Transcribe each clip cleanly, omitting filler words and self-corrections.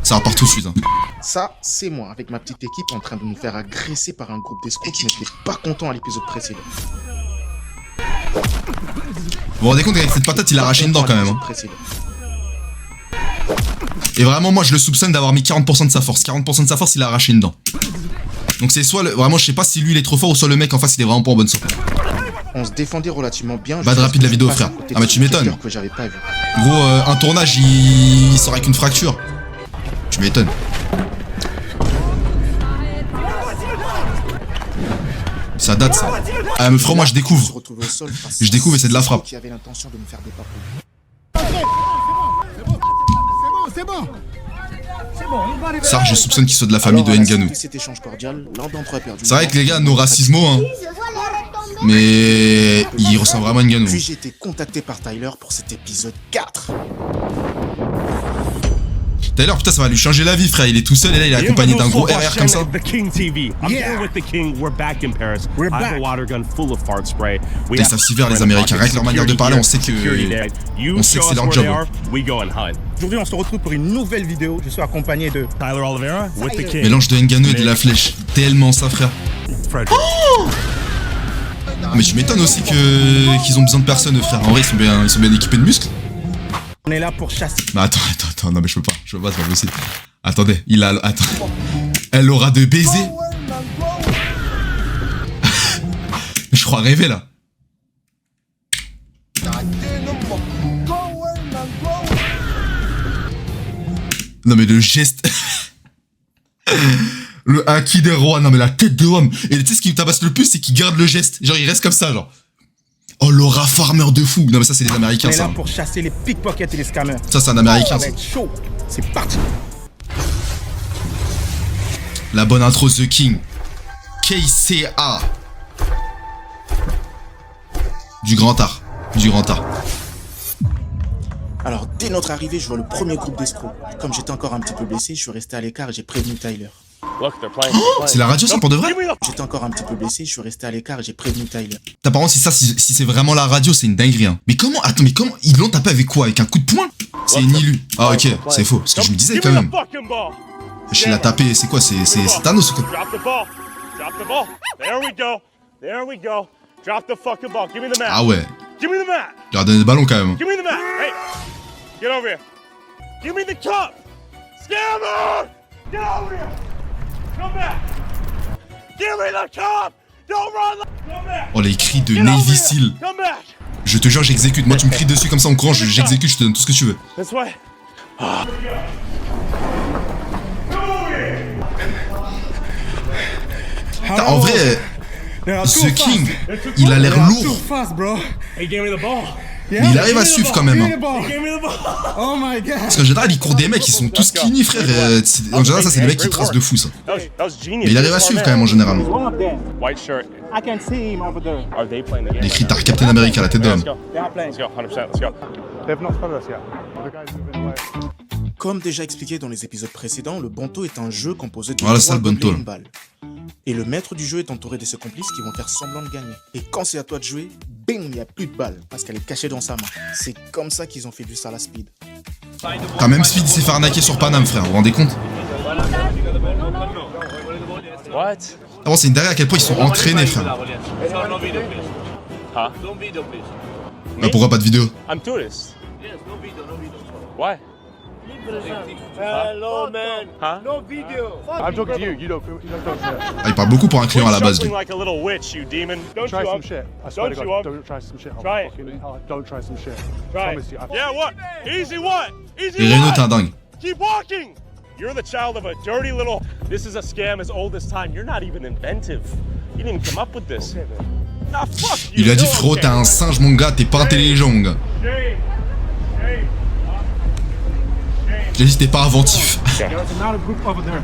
Ça repart tout de suite. Hein. Ça, c'est moi, avec ma petite équipe, en train de nous faire agresser par un groupe d'escrocs qui n'était pas content à l'épisode précédent. Vous vous rendez compte qu'avec cette patate, il a arraché une dent quand même. Hein. Et vraiment, moi, je le soupçonne d'avoir mis 40% de sa force. 40% de sa force, il a arraché une dent. Donc c'est soit, vraiment, je sais pas si lui, il est trop fort ou soit le mec en face, il est vraiment pas en bonne santé. On se défendait relativement bien. Bad rapide la vidéo, frère. Ah mais tu m'étonnes. Gros, un tournage, il sort avec une fracture. Tu m'étonnes. Ça date ça. Ah mais frère, moi je découvre. Je découvre et c'est de la frappe. Ça, je soupçonne qu'il soit de la famille de Ngannou. C'est vrai que les gars, nos racismos, hein. Mais il ressemble vraiment à Ngannou. Puis j'ai été contacté par Tyler pour cet épisode 4. Tyler, putain, ça va lui changer la vie, frère. Il est tout seul et là, il est accompagné d'un gros RR comme ça. Ils savent s'y faire, les Américains. Avec leur manière de parler, on sait que c'est leur job. Aujourd'hui, on se retrouve pour une nouvelle vidéo. Je suis accompagné de Tyler Oliveira, mélange de Ngannou et de la flèche. Tellement ça, frère. Oh, mais tu m'étonnes aussi qu'ils ont besoin de personne, frère. En vrai, ils sont bien équipés de muscles. On est là pour chasser. Mais attends, non mais je peux pas, c'est pas possible. Attendez, attends. Elle aura de baiser. Je crois rêver là. Non mais le geste. Le haki des rois, non mais la tête de homme. Et tu sais ce qui me tabasse le plus, c'est qu'il garde le geste. Genre il reste comme ça, genre. Oh, Laura Farmer de fou. Non mais ça c'est des Américains, ça. On est là pour chasser les pickpockets et les scammers. Ça c'est un Américain, ça. Chaud. C'est parti. La bonne intro The King. KCA. Du grand art. Alors dès notre arrivée, je vois le premier groupe d'escrocs. Comme j'étais encore un petit peu blessé, je suis resté à l'écart et j'ai prévenu Tyler. Oh, c'est la radio ça pour de vrai? J'étais encore un petit peu blessé, je suis resté à l'écart et j'ai prévenu Tyler. T'as par contre si c'est vraiment la radio, c'est une dinguerie hein. Mais comment? Attends, mais comment? Ils l'ont tapé avec quoi? Avec un coup de poing? C'est une illu. Ah ok, c'est faux. Ce que je me disais quand même. Je l'ai tapé, c'est quoi? C'est Thanos ou quoi? Ah ouais. Il a donné le ballon quand même. Oh les cris de Navy Seal. Je te jure j'exécute. Moi tu me cries dessus comme ça en courant, j'exécute, je te donne tout ce que tu veux. En vrai, The King, il a l'air lourd. Mais il arrive à suivre quand même. Hein. Parce qu'en général, il court des mecs, ils sont tous skinny, frère. En général, ça, c'est des mecs qui tracent de fou, ça. Mais il arrive à suivre quand même, en général. Les cris t'as Captain America, la tête d'homme. Comme déjà expliqué dans les épisodes précédents, le Bonto est un jeu composé de voilà, 3 Bonto, et une balle. Et le maître du jeu est entouré de ses complices qui vont faire semblant de gagner. Et quand c'est à toi de jouer, bing, il n'y a plus de balle, parce qu'elle est cachée dans sa main. C'est comme ça qu'ils ont fait du Salah Speed. Quand même Speed s'est fait arnaquer sur Paname, frère, vous vous rendez compte? Ah bon, c'est une dinguerie à quel point ils sont entraînés, frère. Bah pourquoi pas de vidéo? Hello, man. Huh? No video. I'm talking to you. You don't Ah, il parle beaucoup pour un client à la base, lui. like a little witch, you demon. Don't try some shit. I swear to God, don't try some shit. Try it. Don't try some shit. Try it. Yeah, what? Easy what? Easy Et Reno, t'es un dingue. Keep walking. You're the child of a dirty little... This is a scam as old as time. You're not even inventive. You didn't even come up with this. Nah, fuck you. Il lui a dit, frérot, t'es un singe, mon gars, t'es pas intelligent, mon gars. Je lui ai dit, t'es pas inventif.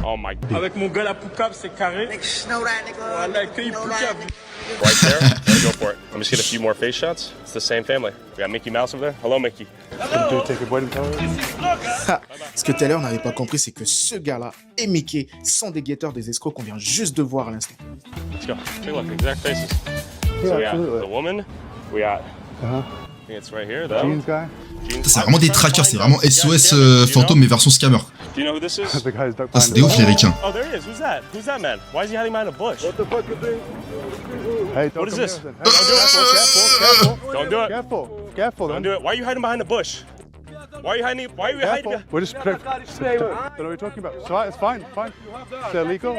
Oh my God. Avec mon gars la Poucave, c'est carré. Voilà, cueille Poucave. Right there. Let's go for it. I'm just get a few more face shots. It's the same family. We got Mickey Mouse over there. Hello, Mickey. Ce que Taylor n'avait pas compris, c'est que ce gars-là et Mickey sont des guetteurs des escrocs qu'on vient juste de voir à l'instant. Let's go. Take a look. Exact faces. So we got the woman. We got... I think it's right here. That Jeans guy? C'est vraiment des trackers, c'est vraiment SOS fantôme mais version scammer. Do you know who this is? Ah, c'est des ouf les ricains. Oh, there he is. Who's that? Who's that man? Why is he hiding behind a bush? What the fuck is this? Hey, What is this? Don't do it. Careful. Careful. Don't do it. Why are you hiding behind a bush? Why are you hiding? Why are you hiding? Careful. We're just protect. Don't know what you're talking about. It's fine. Fine. It's illegal.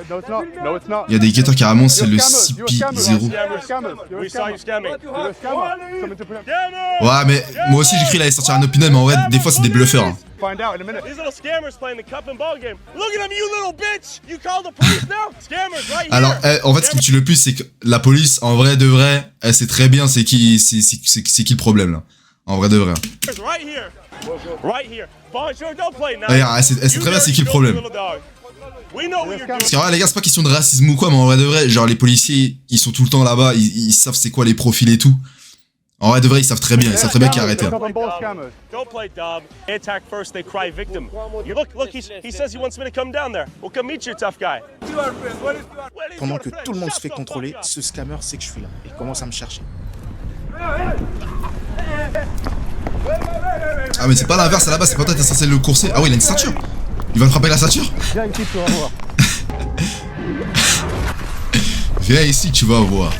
No, it's not. No, it's not. Il y a des guetteurs carrément, c'est le CP0. You're a scammer. We saw you scamming. You're a scammer. Someone to protect. Ouais, mais moi aussi j'ai cru qu'il allait sortir un opinion, mais en vrai, des fois c'est des bluffeurs. Hein. Find out in a minute. These little scammers playing the cup and ball game. Look at them, you little bitch! You call the police now? Scammers right here. Alors, en fait, ce qui me tue le plus, c'est que la police, en vrai de vrai, elle sait très bien c'est qui le problème là. En vrai de vrai. Right here. Right here. Bonjour, don't play now. Regarde, elle sait très bien c'est qui le problème. We know what you're doing. Parce qu'en vrai, les gars, c'est pas question de racisme ou quoi, mais en vrai de vrai, genre les policiers, ils sont tout le temps là-bas, ils savent c'est quoi les profils et tout. En vrai de vrai, ils savent très bien qui arrêter. Don't play dumb. They attack first, they cry victim. You look, he says he wants me to come down there. We'll come meet you, tough guy. Pendant que tout le monde se fait contrôler, ce scammer sait que je suis là et commence à me chercher. Ah mais c'est pas l'inverse, là-bas, c'est pas toi, t'es censé le courser. Ah oui, il a une ceinture. Il va me frapper la ceinture. Viens ici, tu vas voir.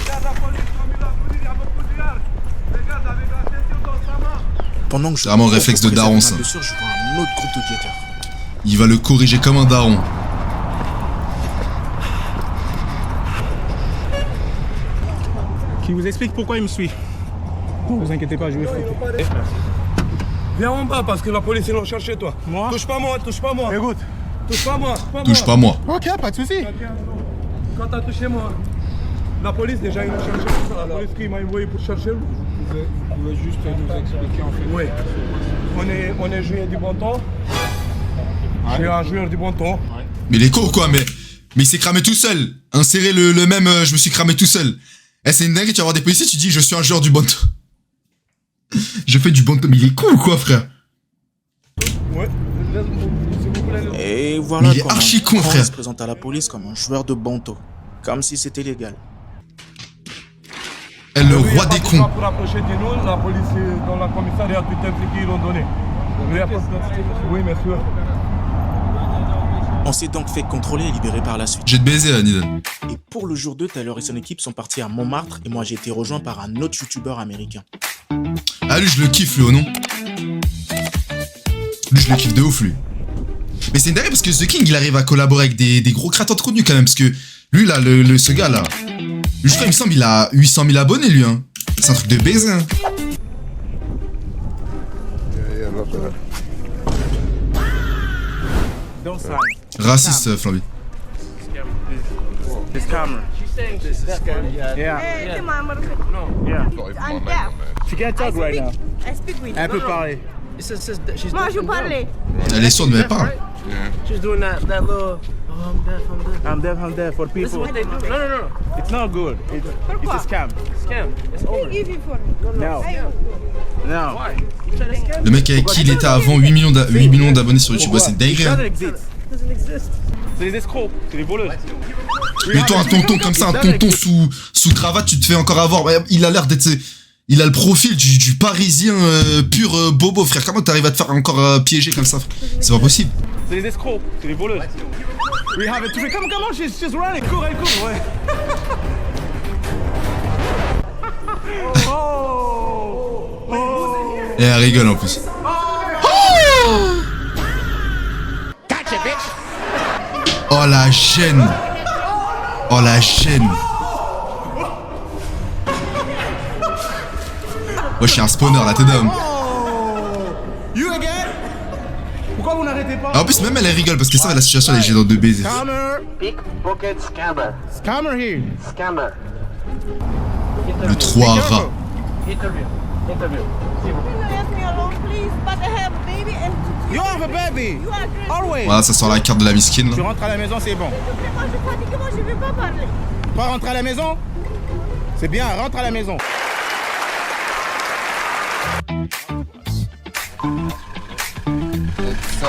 Pendant que je vraiment le réflexe de daron, ça. je vois un autre groupe de guetteurs. Il va le corriger comme un daron. Qui vous explique pourquoi il me suit. Ne vous inquiétez pas, je vais foutre. Viens en bas parce que la police ils l'ont cherché toi. Moi? Touche pas moi. Écoute. Touche pas moi. Touche pas moi. Ok, pas de soucis. Quand t'as touché moi. La police déjà ils l'ont cherché. La police qui m'a envoyé pour chercher. Vous pouvez juste nous expliquer en fait. Oui. On est joueur du bon temps. Je suis un joueur du bon temps. Mais il est con ou quoi, mais il s'est cramé tout seul. Insérer le même, je me suis cramé tout seul. Eh, c'est une dinguerie, tu vas voir des policiers, tu dis je suis un joueur du bon temps. Je fais du bon temps, mais il est con ou quoi, frère? Ouais. Et voilà mais il est comment archi con, frère. Il se présente à la police comme un joueur de bonto, comme si c'était légal. Eh, le roi des cons. Pour approcher de nous, la police dans la commissariat tout un qu'ils l'ont donné. Oui, bien sûr. On s'est donc fait contrôler et libérer par la suite. J'ai te baiser, Nidan. Et pour le jour 2, Tyler et son équipe sont partis à Montmartre et moi j'ai été rejoint par un autre youtubeur américain. Ah, lui, je le kiffe, lui, oh non? Lui, je le kiffe de ouf, lui. Mais c'est une dinguerie parce que The King, il arrive à collaborer avec des gros créateurs de contenu quand même. Parce que lui, là, ce gars, là, lui, je crois, il me semble, il a 800 000 abonnés, lui, hein. C'est un truc de baiser, hein. Raciste, Flamby. This camera. Yeah. Come on, motherfucker. Yeah. I'm deaf. She can't talk right now. I speak with Elle you. peut parler. Moi, je parle. Elle est sourde, mais elle parle. She's doing that little. Oh, I'm deaf. I'm deaf for people. This is what they do. No. It's not good. It's a scam. Scam. It's over. Give you for me. No. No. Why? You trying to scam? Le mec avec qui il était avant 8 millions d'abonnés sur YouTube, ouais, c'est dingue. Hein. Doesn't exist. C'est des escrocs, c'est des voleurs. Mais toi, un tonton comme ça, un tonton sous cravate, tu te fais encore avoir. Il a l'air d'être. Il a le profil du parisien pur bobo, frère. Comment t'arrives à te faire encore piéger comme ça? C'est pas possible. C'est des escrocs, c'est des voleurs. We have it. Come on, she's just running. Cours, elle court, ouais. Et elle rigole en plus. Oh la gêne. Oh la gêne. Moi je suis un spawner là, t'es d'homme. You again? Pourquoi vous n'arrêtez pas? En plus même elle rigole parce que ça la situation elle est gênante de baiser. Scammer. Pickpocket scammer. Scammer here. Scammer. Le 3 rats. Interview. You left me alone, please. But I have a baby and You have a baby. you are great. Always. Voilà, ça sort la carte de la miskine Tu là. rentres à la maison, c'est bon. Moi, je suis fatiguée, moi, je ne veux pas parler. Pas rentrer à la maison? C'est bien, rentre à la maison.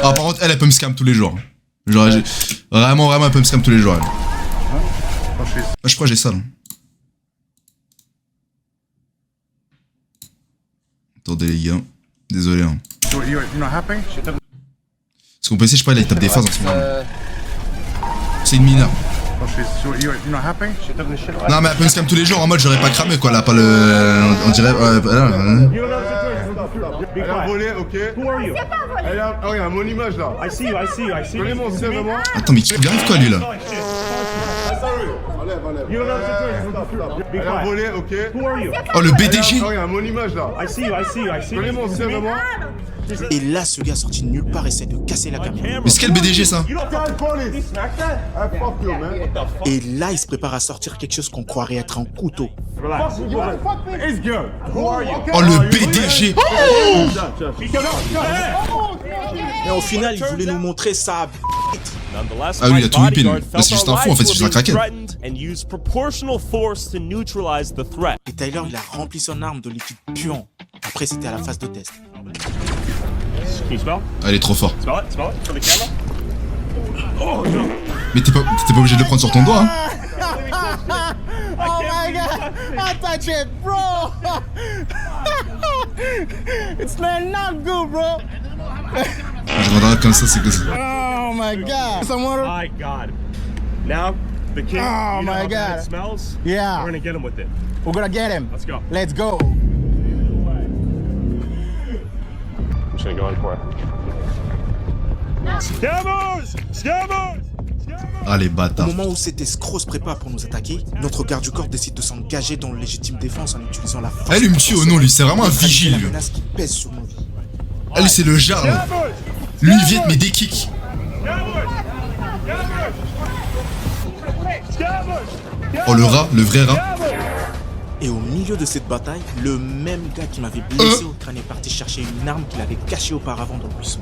Ah par contre elle peut me scam tous les jours. Genre vraiment elle peut me scam tous les jours elle. Ah, je crois que j'ai ça là. Attendez les gars. Désolé. Hein. You're not happy? Parce qu'on peut essayer, je sais pas, là, il tape des phases en ce moment. C'est une mineure. You're not happy? Non, mais elle peut me scam tous les jours en mode j'aurais pas cramé quoi, là, pas le. On dirait. Elle a volé, ok. Who are you? Elle a. Oh, il y a mon image là. I see you, I see you, I see you. Donnez mon CV, vraiment. Attends, mais il arrive quoi lui là? Elle a volé, ok. Who are you? Oh, le BDG! Oh, il y a mon image là. I see you, I see you, I see you. Donnez mon CV, vraiment. Et là, ce gars sorti de nulle part essaie de casser la caméra. Mais c'est quel BDG ça? Et là, il se prépare à sortir quelque chose qu'on croirait être un couteau. Oh, le BDG! Mais au final, il voulait nous montrer ça. Ah oui, il a tout whippé, lui. Là, c'est juste un fou, en fait, c'est juste un craquette. Et Tyler, il a rempli son arme de liquide puant. Après, c'était à la phase de test. Ah, il est trop fort. Smell it for the camera. Mais t'es pas obligé de le prendre sur ton doigt, hein? Oh my god! I touch it, bro! It's not good, bro! Je regarde comme ça, c'est que ça. Oh my god! Some water? My God. Now, the king. Oh you know my how bad God. it smells? Yeah. We're gonna get him with it. We're gonna get him. Let's go. Let's go. I'm just gonna go in for it. Scammers! Scammers! Ah, les Au bâtards. moment où cet escroc se prépare pour nous attaquer, notre garde du corps décide de s'engager dans le légitime défense en utilisant la force. Eh, lui me tue au nom, lui, c'est vraiment un vigile, La lui. menace qui pèse sur nos vies. Ah, lui, c'est le jarre, là. Lui, il vient de mes des kicks. Oh, le rat, le vrai rat. Et au milieu de cette bataille, le même gars qui m'avait blessé au crâne est parti chercher une arme qu'il avait cachée auparavant dans le buisson.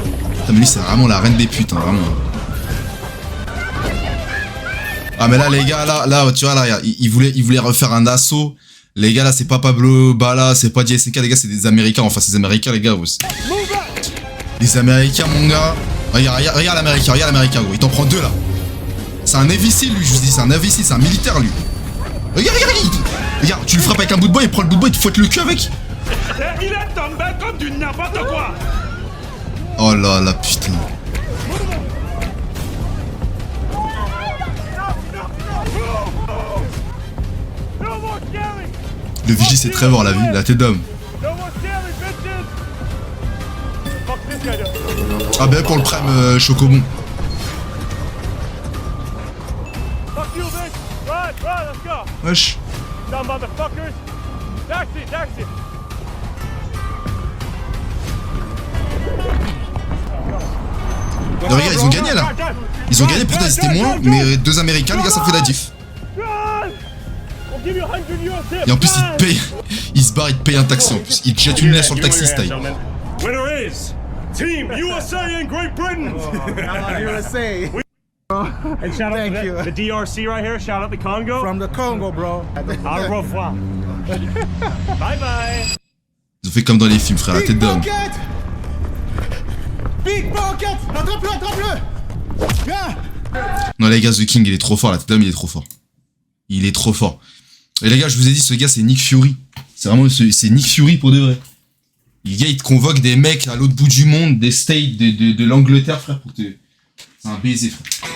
Putain, mais lui, c'est vraiment la reine des putes, hein, vraiment. Ah, mais là, les gars, là, tu vois, là, regarde, il voulait refaire un assaut. Les gars, là, c'est pas Pablo Bala, c'est pas JSK, les gars, c'est des Américains. Enfin, c'est des Américains, les gars, aussi. Les Américains, mon gars. Regarde l'Américain, gros. Il t'en prend deux, là. C'est un Navy Seal, lui, je vous dis. C'est un Navy Seal, c'est un militaire, lui. Regarde, tu le frappes avec un bout de bois, il prend le bout de bois, il te fouette le cul avec. Il est tombé comme du n'importe quoi! Oh là là, putain. Le vigile, c'est Trevor, la tête d'homme. Ah ben pour le prime Chocobon. Wesh. Non, regarde, ils ont gagné là. Ils ont gagné, pourtant ils étaient moins, mais deux Américains, les gars, ça fait la diff. Et en plus, ils te payent. Ils se barrent, ils te payent un taxi en plus. Ils te jettent une lettre sur le taxi style. Winner is Team USA and Great Britain. USA. And shout out Thank to you. the DRC right here. Shout out the Congo. From the Congo, bro. Au revoir. Bye bye. Ils ont fait comme dans les films, frère, la tête d'homme. Big Pocket! Attrape-le, attrape-le! Viens! Non, les gars, The King, il est trop fort, la tête d'homme, il est trop fort. Il est trop fort. Et les gars, je vous ai dit, ce gars, c'est Nick Fury. C'est vraiment, c'est Nick Fury pour de vrai. Le gars, il te convoque des mecs à l'autre bout du monde, des States, de l'Angleterre, frère, pour te... C'est un baiser, frère.